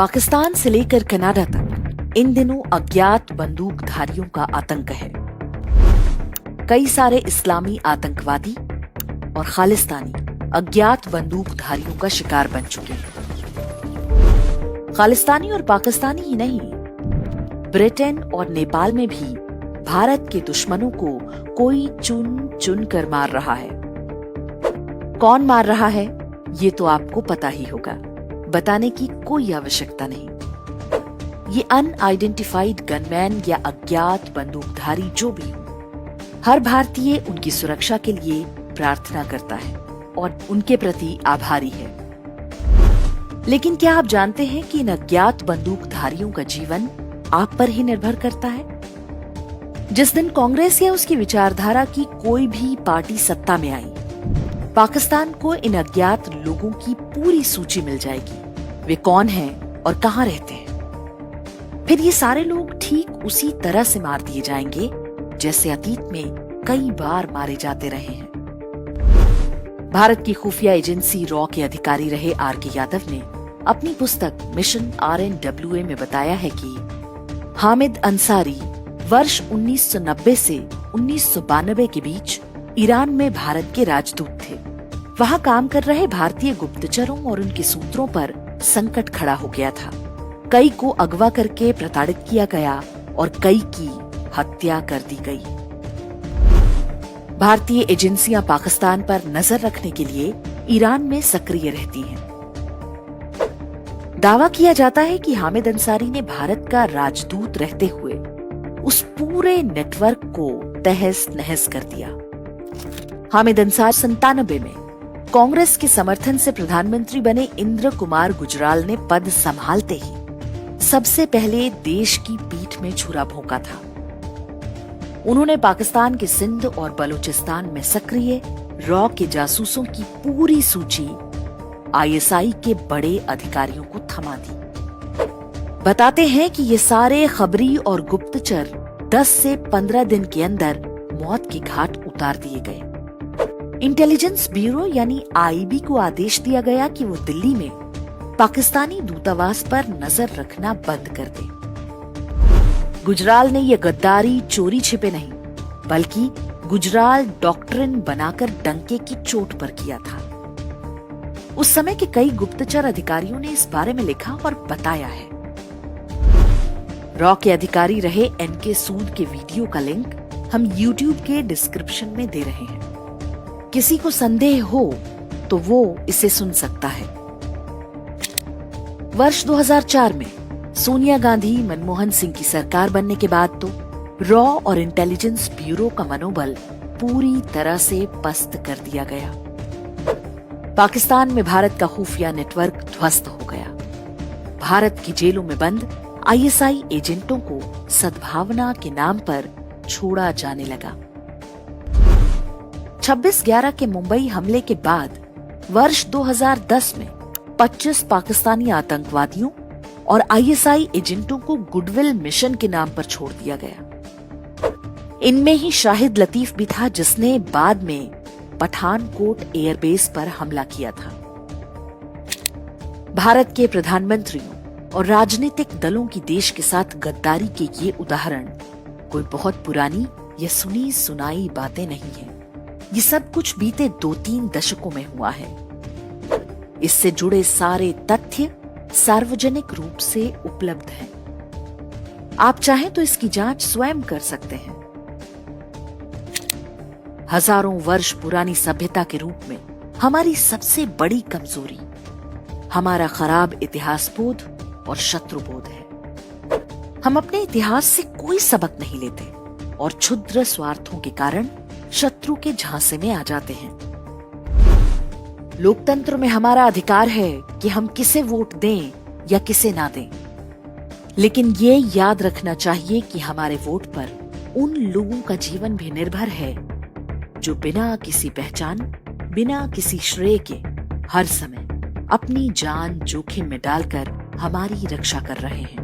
पाकिस्तान से लेकर कनाडा तक इन दिनों अज्ञात बंदूकधारियों का आतंक है। कई सारे इस्लामी आतंकवादी और खालिस्तानी अज्ञात बंदूकधारियों का शिकार बन चुके हैं। खालिस्तानी और पाकिस्तानी ही नहीं, ब्रिटेन और नेपाल में भी भारत के दुश्मनों को कोई चुन चुन कर मार रहा है। कौन मार रहा है ये तो आपको पता ही होगा, बताने की कोई आवश्यकता नहीं। ये अनआइडेंटिफाइड गनमैन या अज्ञात बंदूकधारी जो भी हो, हर भारतीय उनकी सुरक्षा के लिए प्रार्थना करता है और उनके प्रति आभारी है। लेकिन क्या आप जानते हैं कि इन अज्ञात बंदूकधारियों का जीवन आप पर ही निर्भर करता है? जिस दिन कांग्रेस या उसकी विचारधारा की कोई भी पार्टी सत्ता में आई, पाकिस्तान को इन अज्ञात लोगों की पूरी सूची मिल जाएगी। वे कौन हैं और कहां रहते हैं। फिर ये सारे लोग ठीक उसी तरह से मार दिए जाएंगे जैसे अतीत में कई बार मारे जाते रहे हैं। भारत की खुफिया एजेंसी रॉ के अधिकारी रहे R.K. यादव ने अपनी पुस्तक मिशन RNWA में बताया है कि हामिद अंसारी वर्ष 1990 से 1992 के बीच ईरान में भारत के राजदूत थे। वहां काम कर रहे भारतीय गुप्तचरों और उनके सूत्रों पर संकट खड़ा हो गया था। कई को अगवा करके प्रताड़ित किया गया और कई की हत्या कर दी गई। भारतीय एजेंसियां पाकिस्तान पर नजर रखने के लिए ईरान में सक्रिय रहती हैं। दावा किया जाता है कि हामिद अंसारी ने भारत का राजदूत रहते हुए उस पूरे नेटवर्क को तहस नहस कर दिया। हामिद अंसारी 97 में कांग्रेस के समर्थन से प्रधानमंत्री बने इंद्र कुमार गुजराल ने पद संभालते ही सबसे पहले देश की पीठ में छुरा भोंका था। उन्होंने पाकिस्तान के सिंध और बलूचिस्तान में सक्रिय रॉ के जासूसों की पूरी सूची ISI के बड़े अधिकारियों को थमा दी। बताते हैं कि ये सारे खबरी और गुप्तचर 10 से 15 दिन के अंदर मौत की घाट उतार दिए गए। इंटेलिजेंस ब्यूरो यानी IB को आदेश दिया गया कि वो दिल्ली में पाकिस्तानी दूतावास पर नजर रखना बंद कर दे। गुजराल ने ये गद्दारी चोरी छिपे नहीं, बल्कि गुजराल डॉक्ट्रिन बनाकर डंके की चोट पर किया था। उस समय के कई गुप्तचर अधिकारियों ने इस बारे में लिखा और बताया है। रॉ के अधिकारी रहे NK सूद के वीडियो का लिंक हम YouTube के डिस्क्रिप्शन में दे रहे हैं। किसी को संदेह हो तो वो इसे सुन सकता है। वर्ष 2004 में सोनिया गांधी मनमोहन सिंह की सरकार बनने के बाद तो रॉ और इंटेलिजेंस ब्यूरो का मनोबल पूरी तरह से पस्त कर दिया गया। पाकिस्तान में भारत का खुफिया नेटवर्क ध्वस्त हो गया। भारत की जेलों में बंद ISI एजेंटों को सद्भावना के नाम पर छोड़ा जाने लगा। 26/11 के मुंबई हमले के बाद वर्ष 2010 में 25 पाकिस्तानी आतंकवादियों और ISI एजेंटों को गुडविल मिशन के नाम पर छोड़ दिया गया। इनमें ही शाहिद लतीफ भी था, जिसने बाद में पठानकोट एयरबेस पर हमला किया था। भारत के प्रधानमंत्रियों और राजनीतिक दलों की देश के साथ गद्दारी के ये उदाहरण कोई बहुत पुरानी या सुनी सुनाई बातें नहीं है। ये सब कुछ बीते 2-3 दशकों में हुआ है। इससे जुड़े सारे तथ्य सार्वजनिक रूप से उपलब्ध हैं। आप चाहें तो इसकी जांच स्वयं कर सकते हैं। हजारों वर्ष पुरानी सभ्यता के रूप में हमारी सबसे बड़ी कमजोरी हमारा खराब इतिहास बोध और शत्रुबोध है। हम अपने इतिहास से कोई सबक नहीं लेते और क्षुद्र स्वार्थों के कारण शत्रु के झांसे में आ जाते हैं। लोकतंत्र में हमारा अधिकार है कि हम किसे वोट दें या किसे ना दें, लेकिन ये याद रखना चाहिए कि हमारे वोट पर उन लोगों का जीवन भी निर्भर है जो बिना किसी पहचान, बिना किसी श्रेय के हर समय अपनी जान जोखिम में डालकर हमारी रक्षा कर रहे हैं।